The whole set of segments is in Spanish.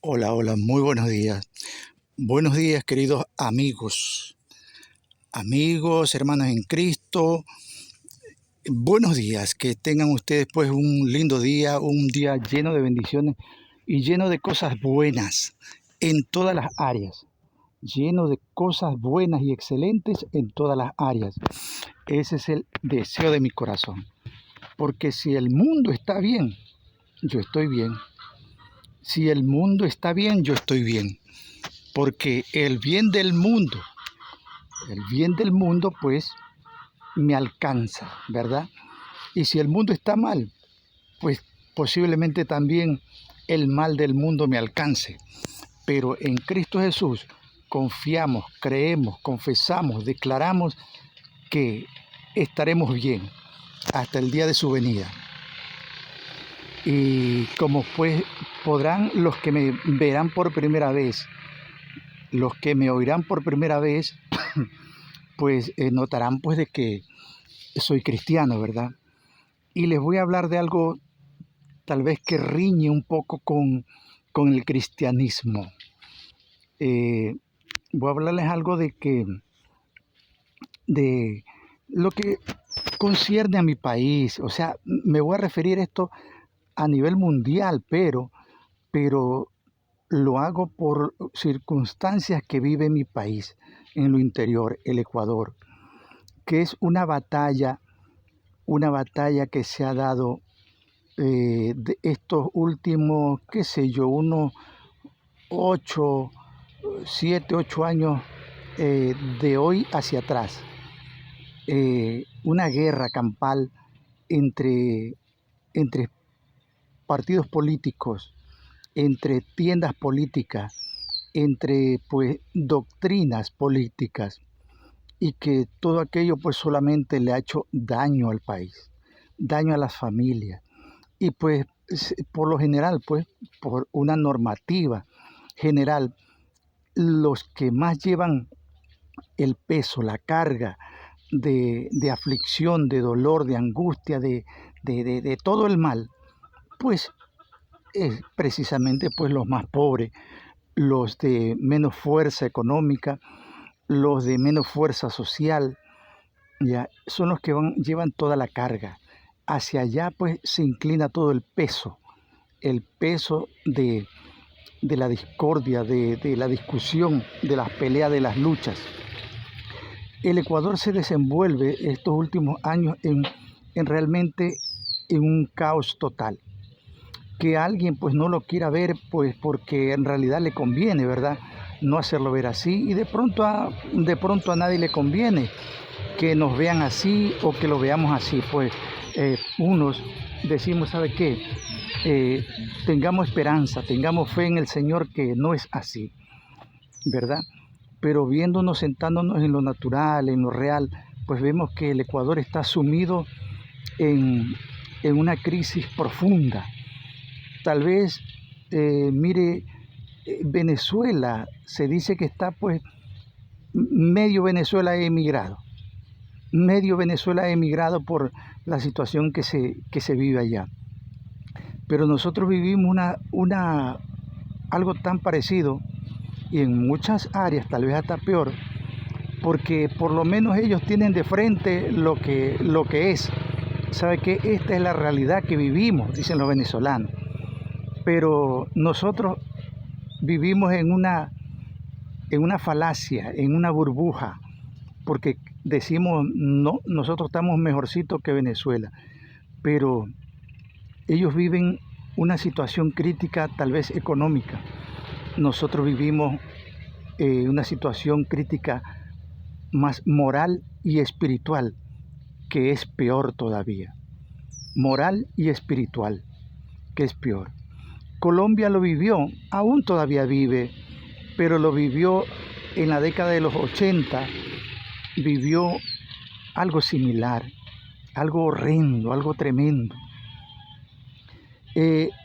Hola, hola, muy buenos días. Buenos días, queridos amigos, hermanos en Cristo. Buenos días, que tengan ustedes pues un lindo día, un día lleno de bendiciones y lleno de cosas buenas en todas las áreas. Lleno de cosas buenas y excelentes en todas las áreas. Ese es el deseo de mi corazón. Porque si el mundo está bien, yo estoy bien. Si el mundo está bien, yo estoy bien. Porque el bien del mundo pues me alcanza, ¿verdad? Y si el mundo está mal, pues posiblemente también el mal del mundo me alcance. Pero en Cristo Jesús confiamos, creemos, confesamos, declaramos que estaremos bien hasta el día de su venida. Y como pues podrán los que me verán por primera vez, los que me oirán por primera vez, pues notarán pues de que soy cristiano, ¿verdad? Y les voy a hablar de algo tal vez que riñe un poco con el cristianismo. Eh, Voy a hablarles algo de lo que concierne a mi país. O sea, me voy a referir a esto a nivel mundial, pero lo hago por circunstancias que vive mi país en lo interior, el Ecuador, que es una batalla que se ha dado de estos últimos, qué sé yo, unos 8, 7, 8 años de hoy hacia atrás. Una guerra campal entre, entre partidos políticos, entre tiendas políticas, entre pues doctrinas políticas, y que todo aquello pues solamente le ha hecho daño al país, daño a las familias. Y pues por lo general, pues por una normativa general, los que más llevan el peso, la carga de aflicción, de dolor, de angustia, de todo el mal, pues es precisamente pues los más pobres, los de menos fuerza económica, los de menos fuerza social, ya son los que llevan toda la carga. Hacia allá pues se inclina todo el peso de la discordia, de la discusión, de las peleas, de las luchas. El Ecuador se desenvuelve estos últimos años en realmente en un caos total. Que alguien pues no lo quiera ver pues porque en realidad le conviene, ¿verdad? No hacerlo ver así, y de pronto a nadie le conviene que nos vean así o que lo veamos así. Pues unos decimos, ¿sabe qué? Tengamos esperanza, tengamos fe en el Señor, que no es así, ¿verdad? Pero viéndonos, sentándonos en lo natural, en lo real, pues vemos que el Ecuador está sumido en, en una crisis profunda. Tal vez, mire, Venezuela, se dice que está pues, medio Venezuela ha emigrado. Medio Venezuela ha emigrado por la situación que se vive allá. Pero nosotros vivimos algo tan parecido, y en muchas áreas tal vez hasta peor, porque por lo menos ellos tienen de frente lo que es. ¿Sabe qué? Esta es la realidad que vivimos, dicen los venezolanos. Pero nosotros vivimos en una falacia, en una burbuja, porque decimos, no, nosotros estamos mejorcitos que Venezuela, pero ellos viven una situación crítica, tal vez económica. Nosotros vivimos una situación crítica más moral y espiritual, que es peor todavía. Moral y espiritual, que es peor. Colombia lo vivió, aún todavía vive, pero lo vivió en la década de los 80, vivió algo similar, algo horrendo, algo tremendo.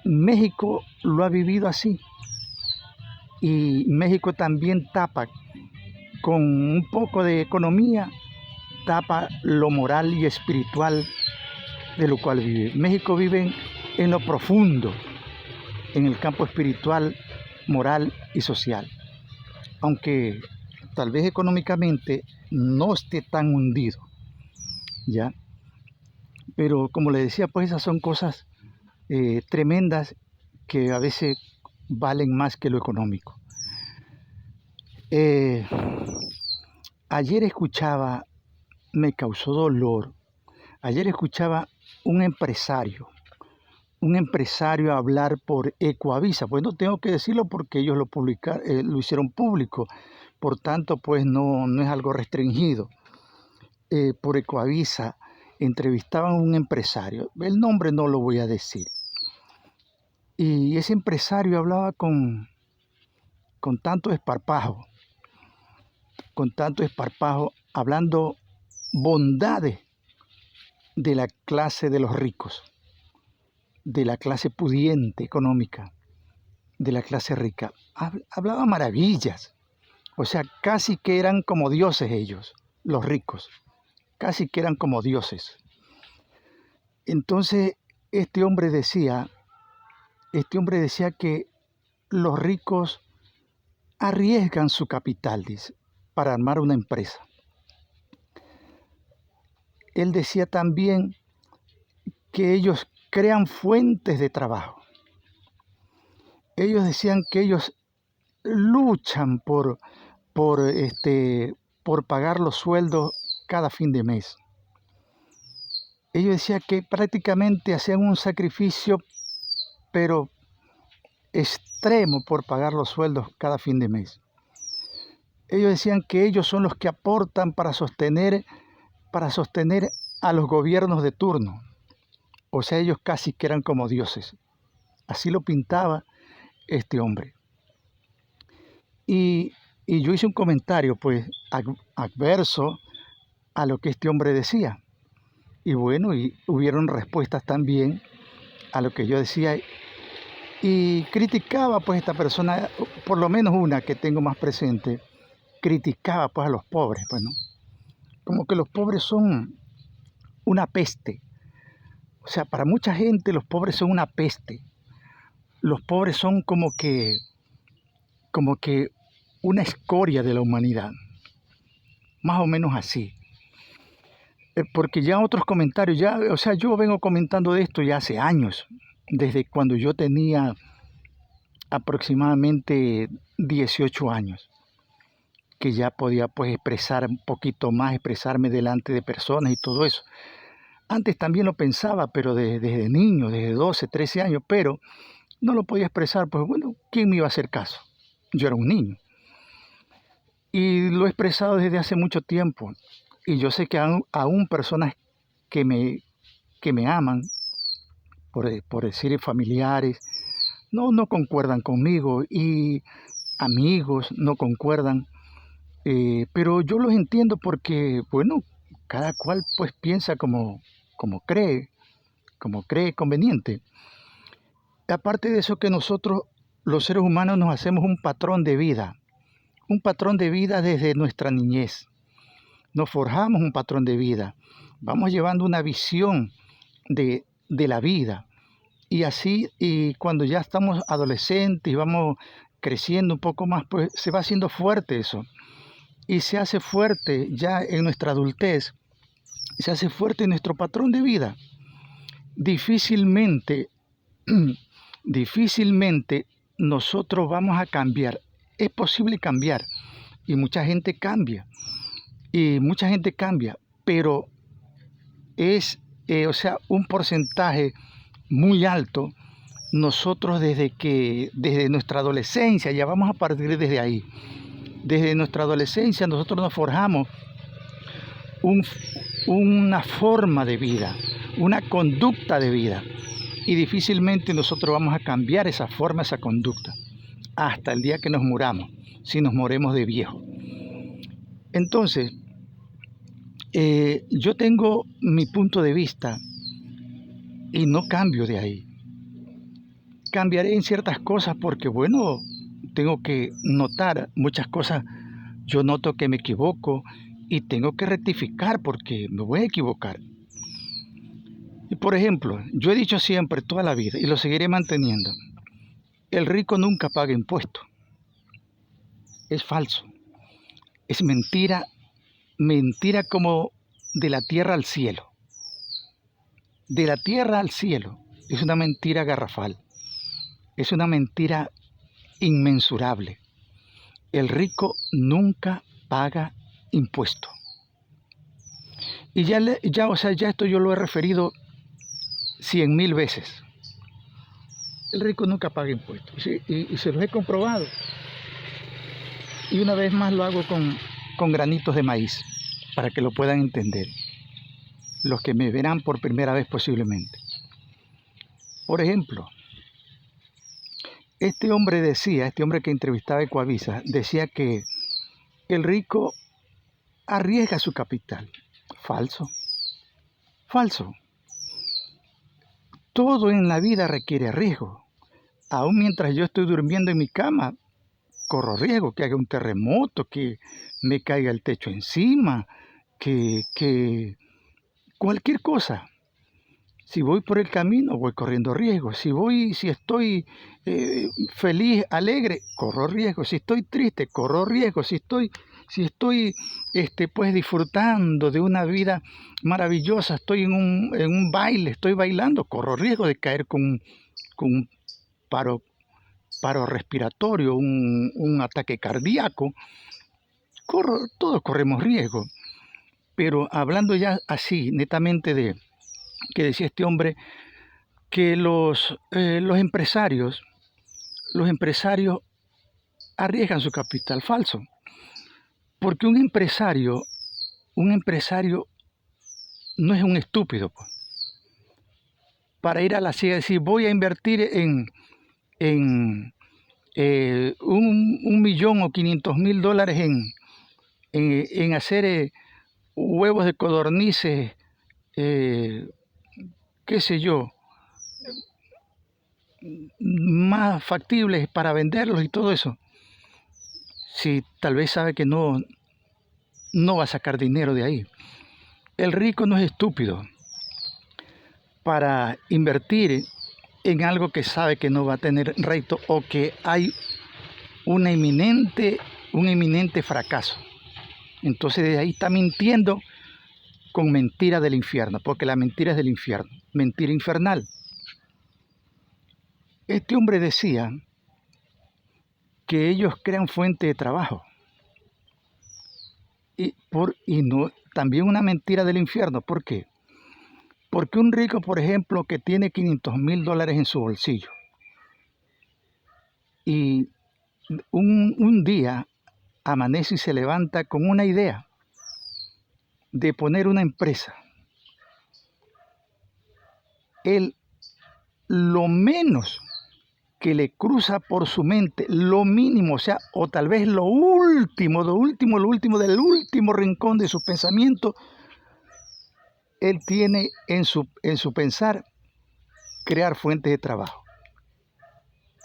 México lo ha vivido así, y México también tapa con un poco de economía, tapa lo moral y espiritual de lo cual vive. México vive en lo profundo, en el campo espiritual, moral y social, aunque tal vez económicamente no esté tan hundido, ¿ya? Pero como le decía, pues esas son cosas tremendas que a veces valen más que lo económico. Eh, Ayer escuchaba, me causó dolor, ayer escuchaba un empresario hablar por Ecoavisa. Pues no tengo que decirlo porque ellos lo hicieron público, por tanto pues no es algo restringido. Por Ecoavisa entrevistaban a un empresario, el nombre no lo voy a decir, y ese empresario hablaba con tanto esparpajo, hablando bondades de la clase de los ricos, de la clase pudiente económica, de la clase rica. Hablaba maravillas, o sea, casi que eran como dioses ellos, los ricos, casi que eran como dioses. Entonces, este hombre decía que los ricos arriesgan su capital, dice, para armar una empresa. Él decía también que ellos crean fuentes de trabajo. Ellos decían que ellos luchan por pagar los sueldos cada fin de mes. Ellos decían que prácticamente hacían un sacrificio, pero extremo, por pagar los sueldos cada fin de mes. Ellos decían que ellos son los que aportan para sostener a los gobiernos de turno. O sea, ellos casi que eran como dioses. Así lo pintaba este hombre. Y yo hice un comentario, pues, adverso a lo que este hombre decía. Y bueno, y hubieron respuestas también a lo que yo decía. Y criticaba, pues, esta persona, por lo menos una que tengo más presente, criticaba, pues, a los pobres, pues, ¿no? Como que los pobres son una peste. O sea, para mucha gente los pobres son una peste. Los pobres son como que una escoria de la humanidad. Más o menos así. Porque ya otros comentarios, o sea, yo vengo comentando de esto ya hace años, desde cuando yo tenía aproximadamente 18 años, que ya podía pues expresar un poquito más, expresarme delante de personas y todo eso. Antes también lo pensaba, pero desde niño, desde 12, 13 años, pero no lo podía expresar, pues bueno, ¿quién me iba a hacer caso? Yo era un niño. Y lo he expresado desde hace mucho tiempo. Y yo sé que aún personas que me aman, por decir familiares, no concuerdan conmigo, y amigos no concuerdan. Pero yo los entiendo porque, bueno, cada cual pues piensa como cree conveniente. Aparte de eso, que nosotros, los seres humanos, nos hacemos un patrón de vida desde nuestra niñez. Nos forjamos un patrón de vida, vamos llevando una visión de la vida. Y así, y cuando ya estamos adolescentes y vamos creciendo un poco más, pues se va haciendo fuerte eso. Y se hace fuerte ya en nuestra adultez, se hace fuerte nuestro patrón de vida. Difícilmente nosotros vamos a cambiar. Es posible cambiar, y mucha gente cambia, pero es, un porcentaje muy alto. Nosotros desde nuestra adolescencia, ya vamos a partir desde ahí, desde nuestra adolescencia nosotros nos forjamos una forma de vida, una conducta de vida, y difícilmente nosotros vamos a cambiar esa forma, esa conducta, hasta el día que nos muramos, si nos moremos de viejo. Entonces, yo tengo mi punto de vista y no cambio de ahí. Cambiaré en ciertas cosas porque, bueno, tengo que notar muchas cosas. Yo noto que me equivoco y tengo que rectificar porque me voy a equivocar. Y por ejemplo, yo he dicho siempre, toda la vida, y lo seguiré manteniendo, el rico nunca paga impuestos. Es falso. Es mentira, mentira como de la tierra al cielo. De la tierra al cielo. Es una mentira garrafal. Es una mentira inmensurable. El rico nunca paga impuestos. Y ya esto yo lo he referido 100.000 veces. El rico nunca paga impuestos. Y se los he comprobado. Y una vez más lo hago con granitos de maíz, para que lo puedan entender. Los que me verán por primera vez posiblemente. Por ejemplo, este hombre que entrevistaba a Ecuavisa, decía que el rico arriesga su capital. Falso. Falso. Todo en la vida requiere riesgo. Aún mientras yo estoy durmiendo en mi cama, corro riesgo, que haga un terremoto, que me caiga el techo encima, que cualquier cosa. Si voy por el camino, voy corriendo riesgo. Si estoy feliz, alegre, corro riesgo. Si estoy triste, corro riesgo. Si estoy pues disfrutando de una vida maravillosa, estoy en un baile, estoy bailando, corro riesgo de caer con un paro respiratorio, un ataque cardíaco. Todos corremos riesgo. Pero hablando ya así, netamente de que decía este hombre, que los empresarios arriesgan su capital. Falso. Porque un empresario no es un estúpido, pues, para ir a la ciega y decir, voy a invertir en $1.000.000 o $500.000 en hacer huevos de codornices, qué sé yo, más factibles para venderlos y todo eso. Si tal vez sabe que no va a sacar dinero de ahí. El rico no es estúpido para invertir en algo que sabe que no va a tener rédito o que hay un inminente fracaso. Entonces de ahí está mintiendo con mentira del infierno, porque la mentira es del infierno, mentira infernal. Este hombre decía que ellos crean fuente de trabajo. También una mentira del infierno. ¿Por qué? Porque un rico, por ejemplo, que tiene $500.000 en su bolsillo y un día amanece y se levanta con una idea de poner una empresa, él, lo menos que le cruza por su mente, lo mínimo, o tal vez lo último del último rincón de su pensamiento, él tiene en su pensar crear fuentes de trabajo.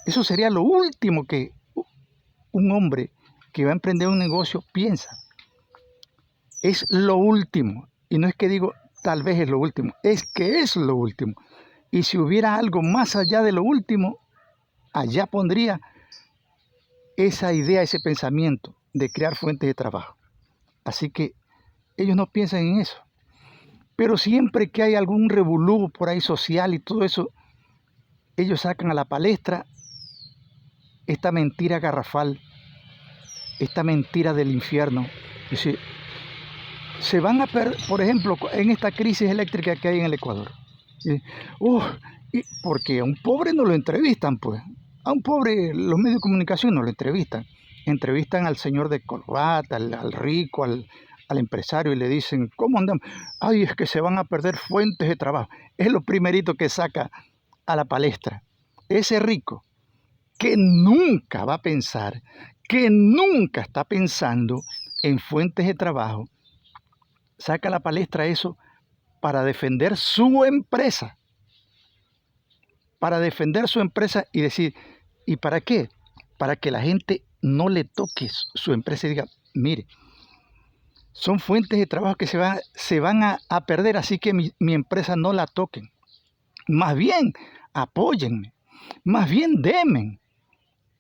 Eso sería lo último que un hombre que va a emprender un negocio piensa. Es lo último. Y no es que digo tal vez es lo último, es que es lo último. Y si hubiera algo más allá de lo último, allá pondría esa idea, ese pensamiento de crear fuentes de trabajo. Así que ellos no piensan en eso. Pero siempre que hay algún revolú por ahí social y todo eso, ellos sacan a la palestra esta mentira garrafal, esta mentira del infierno. Es decir, se van a perder, por ejemplo, en esta crisis eléctrica que hay en el Ecuador. Porque a un pobre no lo entrevistan, pues. A un pobre los medios de comunicación no lo entrevistan. Entrevistan al señor de corbata, al rico, al empresario y le dicen, ¿cómo andamos? Ay, es que se van a perder fuentes de trabajo. Es lo primerito que saca a la palestra. Ese rico que nunca va a pensar, que nunca está pensando en fuentes de trabajo, saca a la palestra eso para defender su empresa. Para defender su empresa y decir, ¿y para qué? Para que la gente no le toque su empresa y diga, mire, son fuentes de trabajo que se van a perder, así que mi empresa no la toquen. Más bien, apóyenme. Más bien, denme.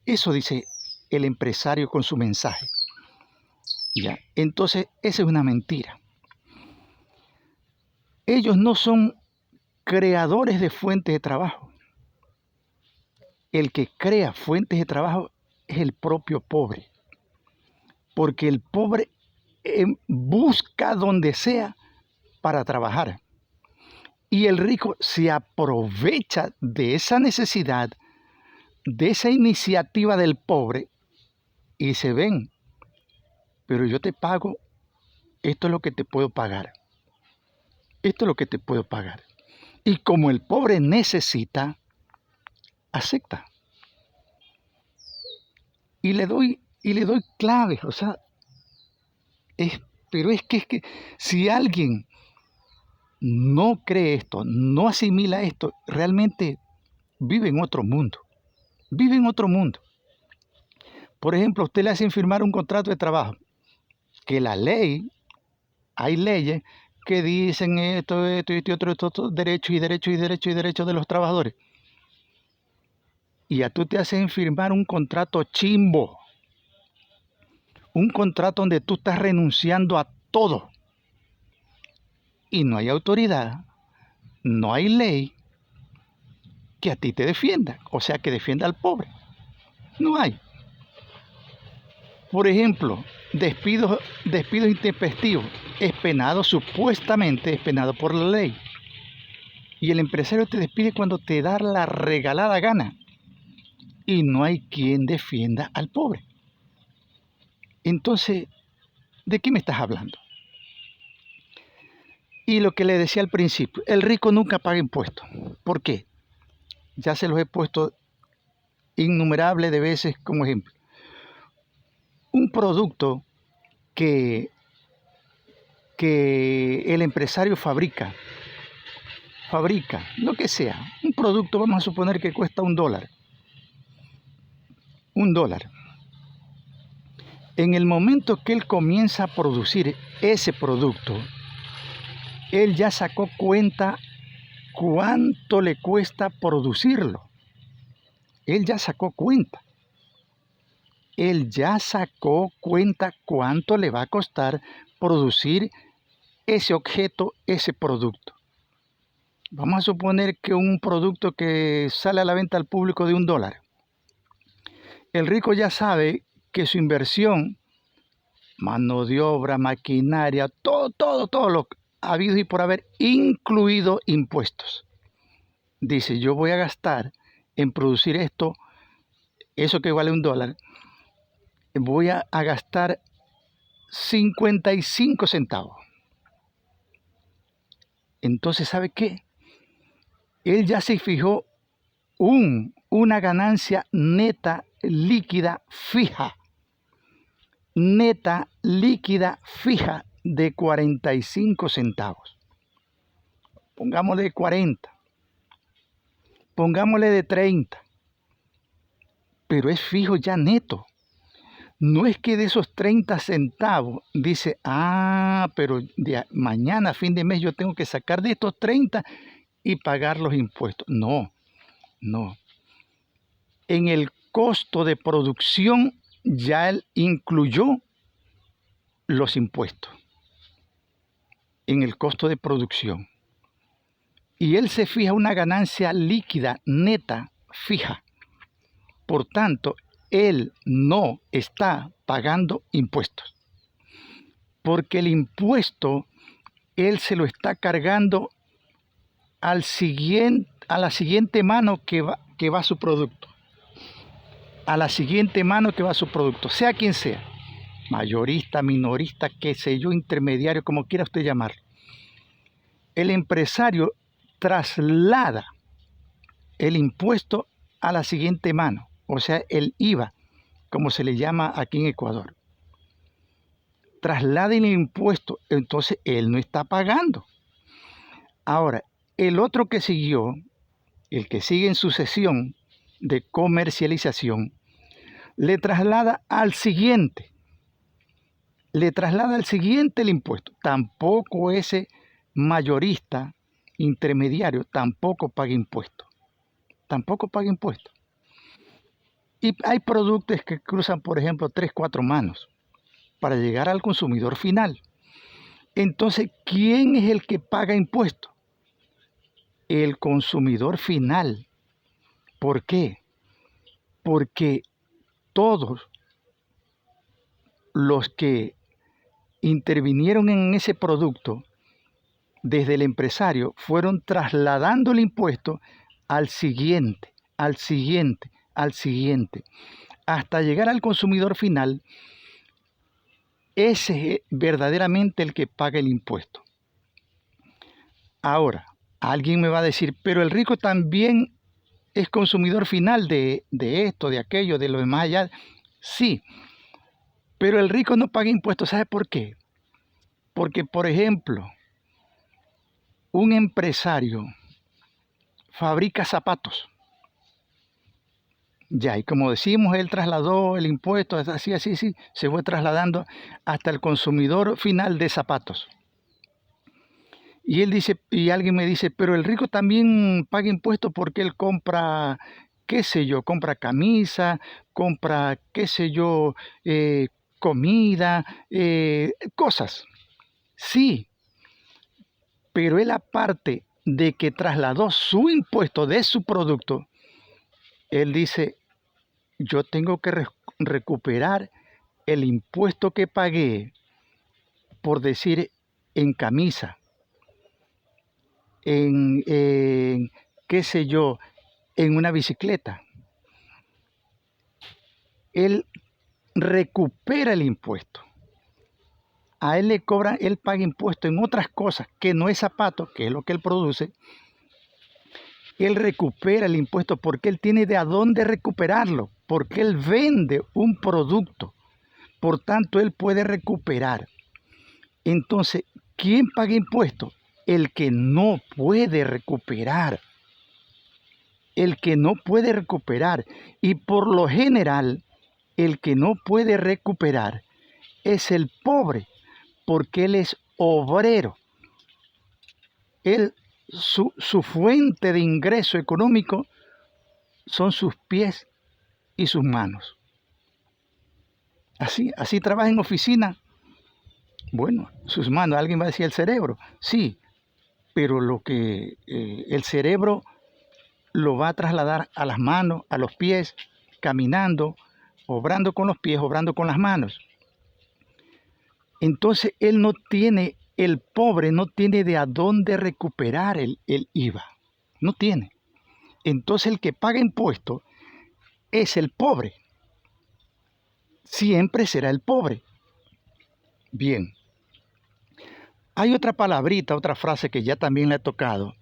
Eso dice el empresario con su mensaje. ¿Ya? Entonces, esa es una mentira. Ellos no son creadores de fuentes de trabajo. El que crea fuentes de trabajo es el propio pobre. Porque el pobre busca donde sea para trabajar. Y el rico se aprovecha de esa necesidad, de esa iniciativa del pobre, y se ven, pero yo te pago, esto es lo que te puedo pagar. Esto es lo que te puedo pagar. Y como el pobre necesita, acepta. Y le doy claves, o sea, pero es que si alguien no cree esto, no asimila esto, realmente vive en otro mundo. Vive en otro mundo. Por ejemplo, a usted le hacen firmar un contrato de trabajo, que la ley, hay leyes que dicen esto, estos derechos de los trabajadores. Y a tú te hacen firmar un contrato chimbo, un contrato donde tú estás renunciando a todo. Y no hay autoridad, no hay ley que a ti te defienda, o sea, que defienda al pobre. No hay. Por ejemplo, despidos intempestivos, supuestamente es penado por la ley. Y el empresario te despide cuando te da la regalada gana. Y no hay quien defienda al pobre. Entonces, ¿de qué me estás hablando? Y lo que le decía al principio, el rico nunca paga impuestos. ¿Por qué? Ya se los he puesto innumerables de veces como ejemplo. Un producto que el empresario fabrica, lo que sea, un producto, vamos a suponer que cuesta $1. $1. En el momento que él comienza a producir ese producto, él ya sacó cuenta cuánto le cuesta producirlo. Él ya sacó cuenta. Él ya sacó cuenta cuánto le va a costar producir ese objeto, ese producto. Vamos a suponer que un producto que sale a la venta al público de $1. El rico ya sabe que su inversión, mano de obra, maquinaria, todo lo habido y por haber, incluido impuestos. Dice, yo voy a gastar en producir esto, eso que vale $1, voy a gastar 55 centavos. Entonces, ¿sabe qué? Él ya se fijó una ganancia neta líquida fija. Neta líquida fija de 45 centavos. Pongámosle de 40. Pongámosle de 30. Pero es fijo ya neto. No es que de esos 30 centavos dice, pero mañana a fin de mes yo tengo que sacar de estos 30 y pagar los impuestos. No. En el costo de producción ya él incluyó los impuestos. En el costo de producción. Y él se fija una ganancia líquida, neta, fija. Por tanto, él no está pagando impuestos. Porque el impuesto, él se lo está cargando a la siguiente mano que va a su producto. A la siguiente mano que va a su producto, sea quien sea. Mayorista, minorista, qué sé yo, intermediario, como quiera usted llamarlo. El empresario traslada el impuesto a la siguiente mano, o sea, el IVA, como se le llama aquí en Ecuador. Traslada el impuesto, entonces él no está pagando. Ahora, el otro que siguió, el que sigue en sucesión de comercialización, le traslada al siguiente. El impuesto. Tampoco ese mayorista, intermediario, tampoco paga impuestos. Y hay productos que cruzan, por ejemplo, 3, 4 manos para llegar al consumidor final. Entonces, ¿quién es el que paga impuestos? El consumidor final. ¿Por qué? Porque todos los que intervinieron en ese producto, desde el empresario, fueron trasladando el impuesto al siguiente, al siguiente, al siguiente, hasta llegar al consumidor final. Ese es verdaderamente el que paga el impuesto. Ahora, alguien me va a decir, pero el rico también es consumidor final de esto, de aquello, de lo demás allá. Sí, pero el rico no paga impuestos. ¿Sabe por qué? Porque, por ejemplo, un empresario fabrica zapatos. Ya, y como decimos, él trasladó el impuesto, así, se fue trasladando hasta el consumidor final de zapatos. Y él dice, y alguien me dice, pero el rico también paga impuestos porque él compra, qué sé yo, compra camisa, compra, qué sé yo, comida, cosas. Sí, pero él, aparte de que trasladó su impuesto de su producto, él dice, yo tengo que recuperar el impuesto que pagué, por decir, en camisa, en qué sé yo, en una bicicleta. Él recupera el impuesto. A él le cobran, él paga impuesto en otras cosas que no es zapato, que es lo que él produce. Él recupera el impuesto porque él tiene de a dónde recuperarlo, porque él vende un producto. Por tanto, él puede recuperar. Entonces, ¿quién paga impuestos? El que no puede recuperar. El que no puede recuperar. Y por lo general, el que no puede recuperar es el pobre, porque él es obrero. Él, su fuente de ingreso económico son sus pies y sus manos. Así trabaja en oficina. Bueno, sus manos, alguien va a decir el cerebro. Sí, pero el cerebro lo va a trasladar a las manos, a los pies, caminando, obrando con los pies, obrando con las manos. Entonces el pobre no tiene de a dónde recuperar el IVA. No tiene. Entonces el que paga impuestos es el pobre. Siempre será el pobre. Bien. Hay otra palabrita, otra frase que ya también le he tocado,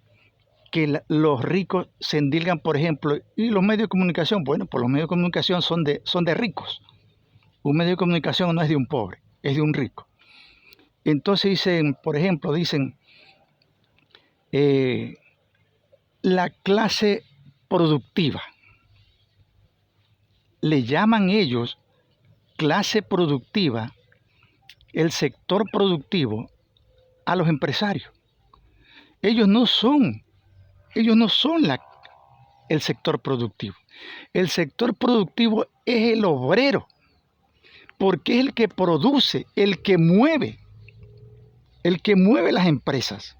que los ricos se endilgan, por ejemplo, y los medios de comunicación, bueno, pues los medios de comunicación son de ricos. Un medio de comunicación no es de un pobre, es de un rico. Entonces dicen, por ejemplo, la clase productiva. Le llaman ellos clase productiva, el sector productivo, a los empresarios. Ellos no son el sector productivo. El sector productivo es el obrero, porque es el que produce, el que mueve las empresas.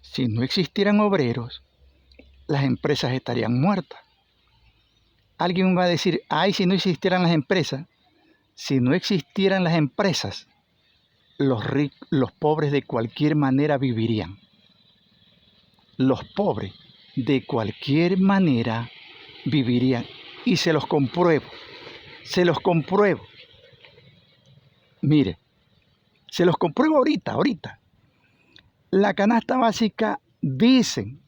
Si no existieran obreros, las empresas estarían muertas. Alguien va a decir, ay, si no existieran las empresas. Si no existieran las empresas, los pobres de cualquier manera vivirían. Los pobres de cualquier manera vivirían. Y se los compruebo. Mire, se los compruebo ahorita. La canasta básica dicen,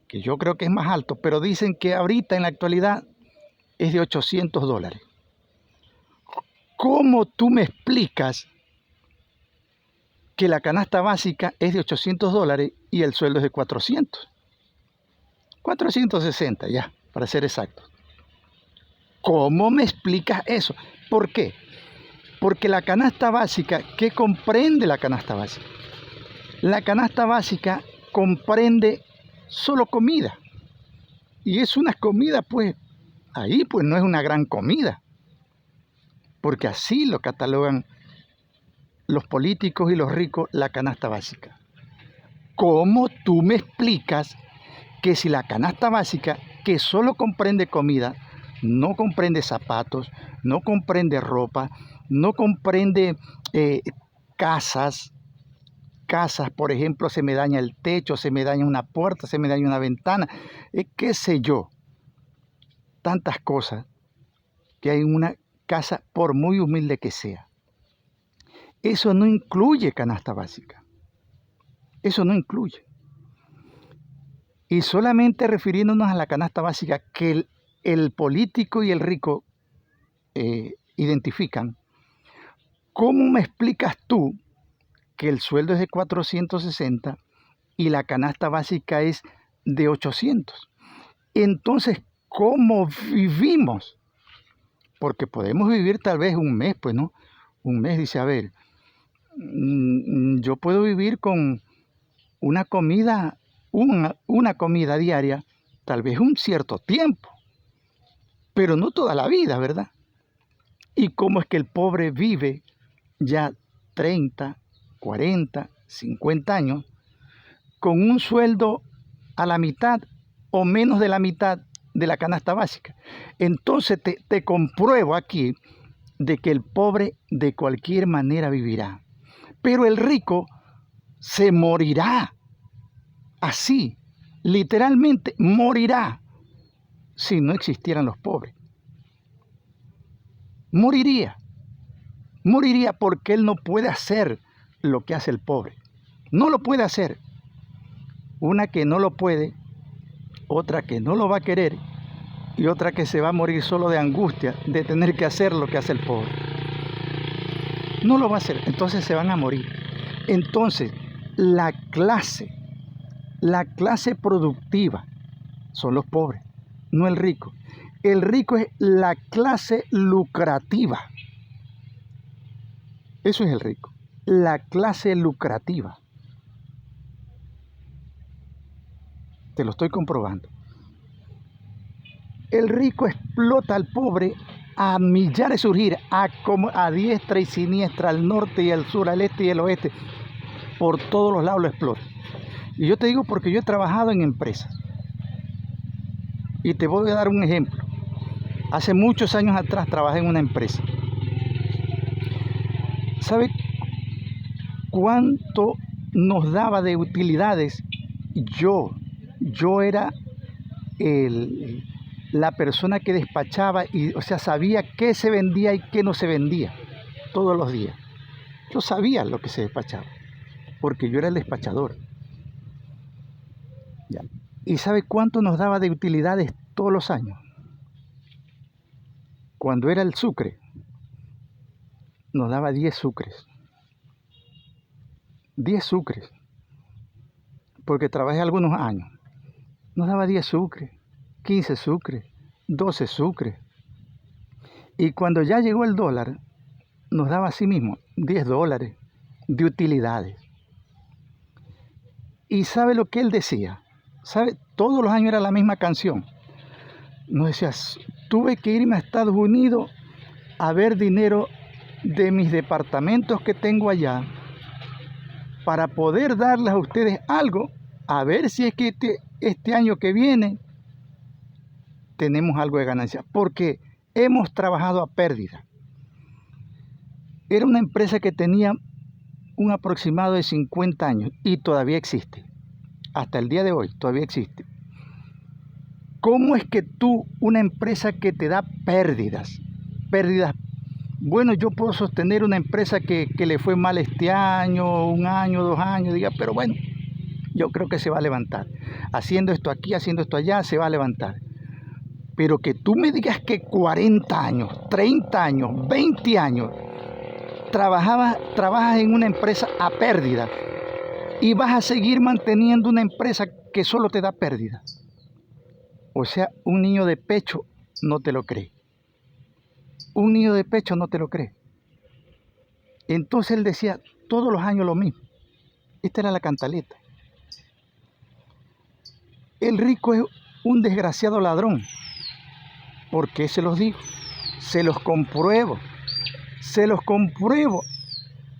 que yo creo que es más alto, pero dicen que ahorita en la actualidad es de $800. ¿Cómo tú me explicas que la canasta básica es de $800 y el sueldo es de 400? 460 ya, para ser exactos. ¿Cómo me explicas eso? ¿Por qué? Porque la canasta básica, ¿qué comprende la canasta básica? La canasta básica comprende solo comida. Y es una comida, pues, ahí pues no es una gran comida, porque así lo catalogan los políticos y los ricos, la canasta básica. ¿Cómo tú me explicas que si la canasta básica, que solo comprende comida, no comprende zapatos, no comprende ropa, no comprende casas, por ejemplo, se me daña el techo, se me daña una puerta, se me daña una ventana, qué sé yo, tantas cosas que hay en una casa por muy humilde que sea? Eso no incluye canasta básica, eso no incluye. Y solamente refiriéndonos a la canasta básica que el político y el rico identifican, ¿cómo me explicas tú que el sueldo es de 460 y la canasta básica es de 800? Entonces, ¿cómo vivimos? Porque podemos vivir tal vez un mes, pues, ¿no? Un mes, dice, a ver, yo puedo vivir con una comida, una comida diaria, tal vez un cierto tiempo, pero no toda la vida, ¿verdad? ¿Y cómo es que el pobre vive ya 30, 40, 50 años con un sueldo a la mitad o menos de la mitad de la canasta básica? Entonces te compruebo aquí de que el pobre de cualquier manera vivirá, pero el rico se morirá. Así, literalmente morirá si no existieran los pobres. Moriría porque él no puede hacer lo que hace el pobre. No lo puede hacer. Una que no lo puede, otra que no lo va a querer y otra que se va a morir solo de angustia de tener que hacer lo que hace el pobre. No lo va a hacer, entonces se van a morir. Entonces, la clase productiva son los pobres, no el rico. El rico es la clase lucrativa. Eso es el rico, la clase lucrativa. Te lo estoy comprobando. El rico explota al pobre a millares surgir, a diestra y siniestra, al norte y al sur, al este y al oeste. Por todos los lados lo explota. Y yo te digo porque yo he trabajado en empresas. Y te voy a dar un ejemplo. Hace muchos años atrás trabajé en una empresa. ¿Sabe cuánto nos daba de utilidades? Yo era la persona que despachaba y, o sea, sabía qué se vendía y qué no se vendía todos los días. Yo sabía lo que se despachaba, porque yo era el despachador. ¿Ya? ¿Y sabe cuánto nos daba de utilidades todos los años? Cuando era el sucre, nos daba 10 sucres. 10 sucres, porque trabajé algunos años. Nos daba 10 sucres, 15 sucres, 12 sucres. Y cuando ya llegó el dólar, nos daba así mismo $10 de utilidades. ¿Y sabe lo que él decía? ¿Sabe? Todos los años era la misma canción. Nos decía, tuve que irme a Estados Unidos a ver dinero de mis departamentos que tengo allá para poder darles a ustedes algo, a ver si es que este año que viene tenemos algo de ganancia, porque hemos trabajado a pérdida. Era una empresa que tenía un aproximado de 50 años y todavía existe. Hasta el día de hoy todavía existe. ¿Cómo es que tú, una empresa que te da pérdidas, bueno, yo puedo sostener una empresa que le fue mal este año, un año, 2 años, diga, pero bueno, yo creo que se va a levantar. Haciendo esto aquí, haciendo esto allá, se va a levantar. Pero que tú me digas que 40 años, 30 años, 20 años, trabajas en una empresa a pérdida y vas a seguir manteniendo una empresa que solo te da pérdida. O sea, un niño de pecho no te lo cree. Un niño de pecho no te lo cree. Entonces él decía todos los años lo mismo. Esta era la cantaleta. El rico es un desgraciado ladrón. ¿Por qué se los digo? Se los compruebo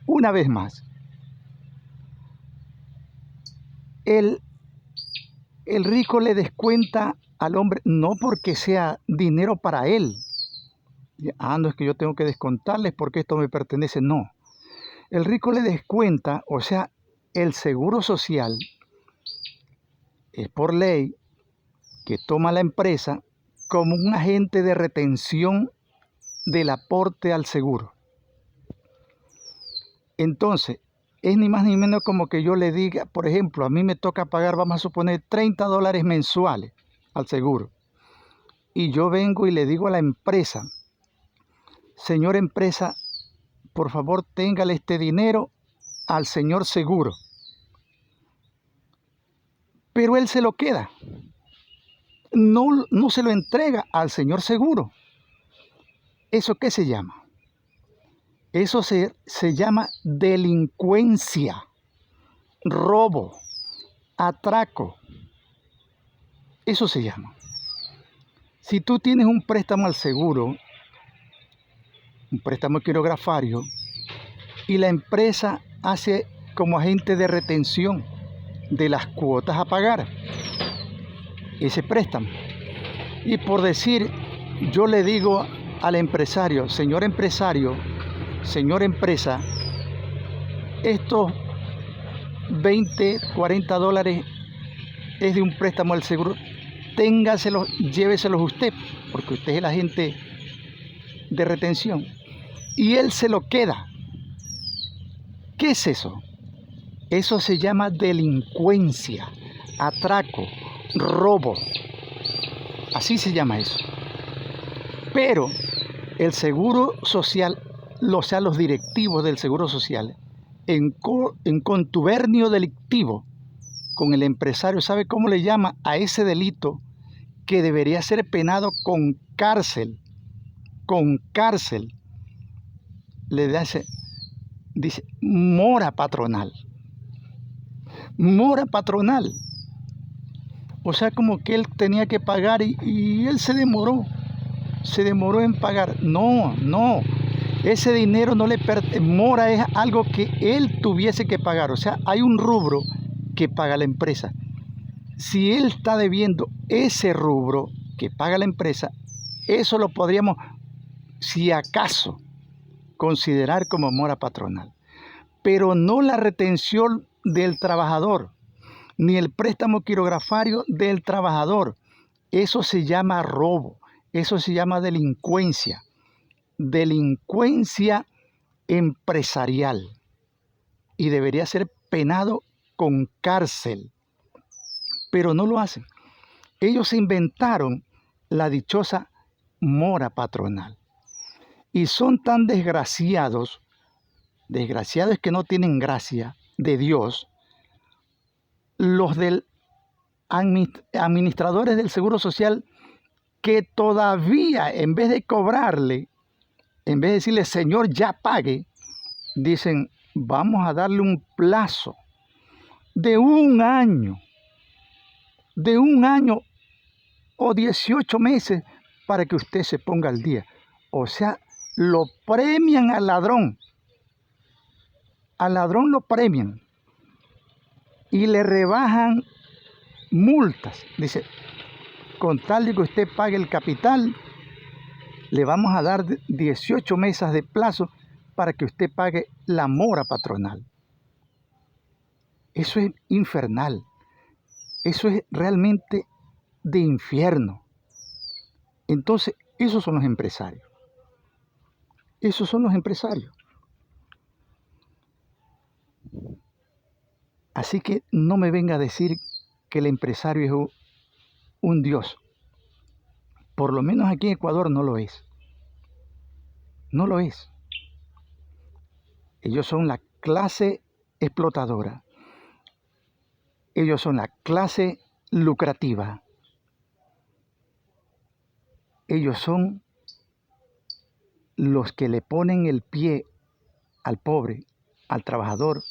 una vez más. El rico le descuenta al hombre no porque sea dinero para él. No es que yo tengo que descontarles porque esto me pertenece, no. El rico le descuenta, o sea, el seguro social es por ley que toma la empresa como un agente de retención del aporte al seguro. Entonces, es ni más ni menos como que yo le diga, por ejemplo, a mí me toca pagar, vamos a suponer, $30 mensuales al seguro. Y yo vengo y le digo a la empresa, señor empresa, por favor, téngale este dinero al señor seguro. Pero él se lo queda. No se lo entrega al señor seguro. ¿Eso qué se llama? Eso se llama delincuencia, robo, atraco. Eso se llama. Si tú tienes un préstamo al seguro, un préstamo quirografario, y la empresa hace como agente de retención de las cuotas a pagar ese préstamo. Y por decir, yo le digo al empresario, señor empresa, estos 20, $40 es de un préstamo al seguro, téngaselos, lléveselos usted, porque usted es el agente de retención. Y él se lo queda. ¿Qué es eso? Eso se llama delincuencia, atraco, robo. Así se llama eso. Pero el Seguro Social, o sea, los directivos del Seguro Social, en contubernio delictivo con el empresario, ¿sabe cómo le llama a ese delito que debería ser penado con cárcel? Con cárcel. Dice mora patronal. Mora patronal. O sea, como que él tenía que pagar y él se demoró en pagar. No, ese dinero no le pertenece. Mora es algo que él tuviese que pagar. O sea, hay un rubro que paga la empresa. Si él está debiendo ese rubro que paga la empresa, eso lo podríamos, si acaso, considerar como mora patronal. Pero no la retención del trabajador, ni el préstamo quirografario del trabajador. Eso se llama robo, eso se llama delincuencia empresarial, y debería ser penado con cárcel, pero no lo hacen. Ellos se inventaron la dichosa mora patronal y son tan desgraciados que no tienen gracia de Dios, los del administradores del Seguro Social, que todavía en vez de cobrarle, en vez de decirle, señor, ya pague, dicen, vamos a darle un plazo de un año o 18 meses para que usted se ponga al día. O sea, lo premian al ladrón lo premian y le rebajan multas. Dice, con tal de que usted pague el capital, le vamos a dar 18 meses de plazo para que usted pague la mora patronal. Eso es infernal. Eso es realmente de infierno. Entonces, esos son los empresarios. Esos son los empresarios. Así que no me venga a decir que el empresario es un dios. Por lo menos aquí en Ecuador no lo es. No lo es. Ellos son la clase explotadora. Ellos son la clase lucrativa. Ellos son los que le ponen el pie al pobre, al trabajador,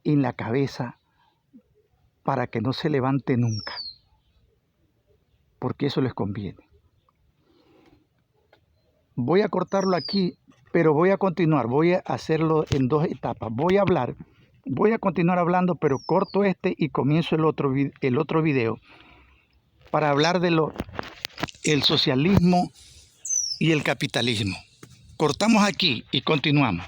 en la cabeza para que no se levante nunca, porque eso les conviene. voy a cortarlo aquí, pero voy a continuar, voy a hacerlo en 2 etapas. Voy a continuar hablando, pero corto este y comienzo el otro video para hablar de el socialismo y el capitalismo. Cortamos aquí y continuamos.